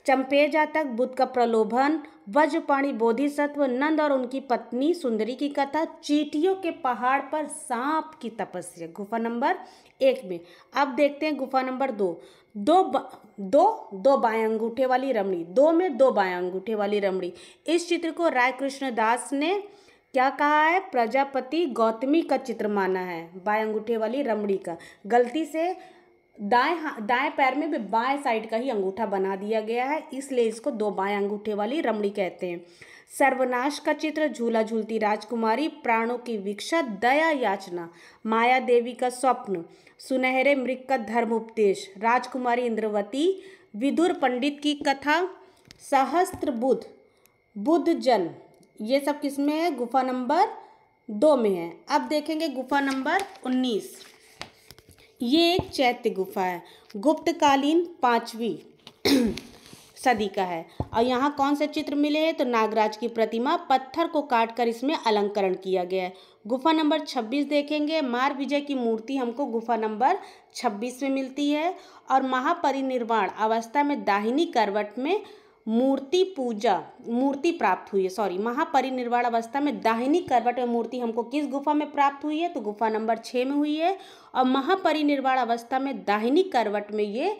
चंपे जातक, बुद्ध का प्रलोभन, वज्रपाणि बोधिसत्व, नंद और उनकी पत्नी सुंदरी की कथा, चींटियों के पहाड़ पर सांप की तपस्या। गुफा नंबर 1 में। अब देखते हैं गुफा नंबर 2। दो बाएं अंगूठे वाली रमणी। 2 में 2 बाएं अंगूठे वाली रमणी। इस चित्र को राय कृष्णदास ने क्या कहा है? प्रजापति गौतमी का चित्र माना है, बाएं अंगूठे वाली रमणी का। गलती से दाएं पैर में भी बाएं साइड का ही अंगूठा बना दिया गया है, इसलिए इसको 2 बाएं अंगूठे वाली रमणी कहते हैं। सर्वनाश का चित्र, झूला झूलती राजकुमारी, प्राणों की भिक्षा, दया याचना, माया देवी का स्वप्न, सुनहरे मृग का धर्म उपदेश, राजकुमारी इंद्रवती, विदुर पंडित की कथा, सहस्त्र बुद्ध जन्म, ये सब किसमें है? गुफा नंबर 2 में है। अब देखेंगे गुफा नंबर 19। ये एक चैत्य गुफा है, गुप्तकालीन 5वीं सदी का है और यहाँ कौन से चित्र मिले हैं? तो नागराज की प्रतिमा, पत्थर को काटकर इसमें अलंकरण किया गया है। गुफा नंबर 26 देखेंगे। मार विजय की मूर्ति हमको गुफा नंबर 26 में मिलती है और महापरिनिर्वाण अवस्था में दाहिनी करवट में मूर्ति प्राप्त हुई है। महापरिनिर्वाण अवस्था में दाहिनी करवट में मूर्ति हमको किस गुफा में प्राप्त हुई है? तो गुफा नंबर 6 में हुई है और महापरिनिर्वाण अवस्था में दाहिनी करवट में ये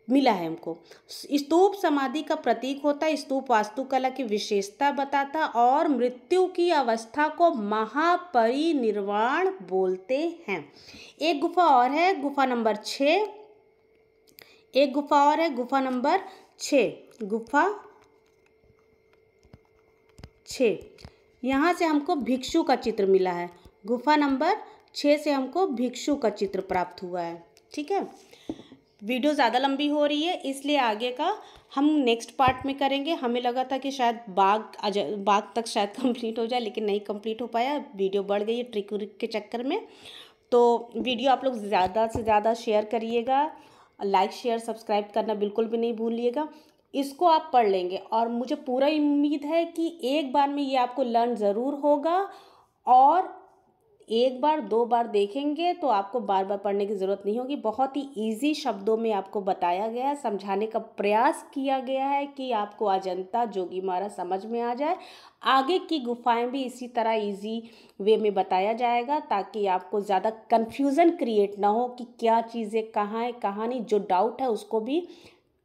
मिला है हमको। स्तूप समाधि का प्रतीक होता है। स्तूप वास्तुकला की विशेषता बताता और मृत्यु की अवस्था को महापरिनिर्वाण बोलते हैं। एक गुफा और है, गुफा नंबर 6। एक गुफा और है, गुफा नंबर 6। गुफा 6 यहाँ से हमको भिक्षु का चित्र मिला है। गुफा नंबर 6 से हमको भिक्षु का चित्र प्राप्त हुआ है। ठीक है, वीडियो ज़्यादा लंबी हो रही है इसलिए आगे का हम नेक्स्ट पार्ट में करेंगे। हमें लगा था कि शायद बाग तक शायद कंप्लीट हो जाए, लेकिन नहीं कंप्लीट हो पाया, वीडियो बढ़ गई है ट्रिक के चक्कर में। तो वीडियो आप लोग ज़्यादा से ज़्यादा शेयर करिएगा, लाइक शेयर सब्सक्राइब करना बिल्कुल भी नहीं भूलिएगा। इसको आप पढ़ लेंगे और मुझे पूरा उम्मीद है कि एक बार में ये आपको लर्न ज़रूर होगा, और एक बार दो बार देखेंगे तो आपको बार बार पढ़ने की ज़रूरत नहीं होगी। बहुत ही इजी शब्दों में आपको बताया गया है, समझाने का प्रयास किया गया है कि आपको अजंता जोगीमारा समझ में आ जाए। आगे की गुफाएं भी इसी तरह इजी वे में बताया जाएगा, ताकि आपको ज़्यादा कन्फ्यूज़न क्रिएट ना हो कि क्या चीज़ें कहाँ है कहाँ नहीं। जो डाउट है उसको भी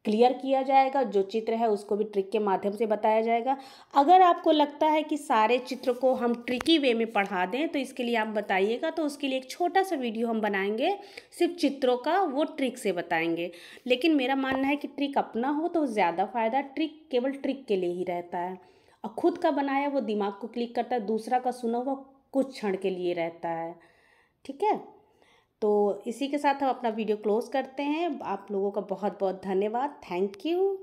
क्लियर किया जाएगा, जो चित्र है उसको भी ट्रिक के माध्यम से बताया जाएगा। अगर आपको लगता है कि सारे चित्र को हम ट्रिकी वे में पढ़ा दें तो इसके लिए आप बताइएगा, तो उसके लिए एक छोटा सा वीडियो हम बनाएंगे सिर्फ चित्रों का, वो ट्रिक से बताएंगे। लेकिन मेरा मानना है कि ट्रिक अपना हो तो ज़्यादा फ़ायदा, ट्रिक केवल ट्रिक के लिए ही रहता है, और खुद का बनाया वो दिमाग को क्लिक करता है, दूसरा का सुना हुआ कुछ क्षण के लिए रहता है। ठीक है, तो इसी के साथ हम अपना वीडियो क्लोज करते हैं। आप लोगों का बहुत बहुत धन्यवाद। Thank you.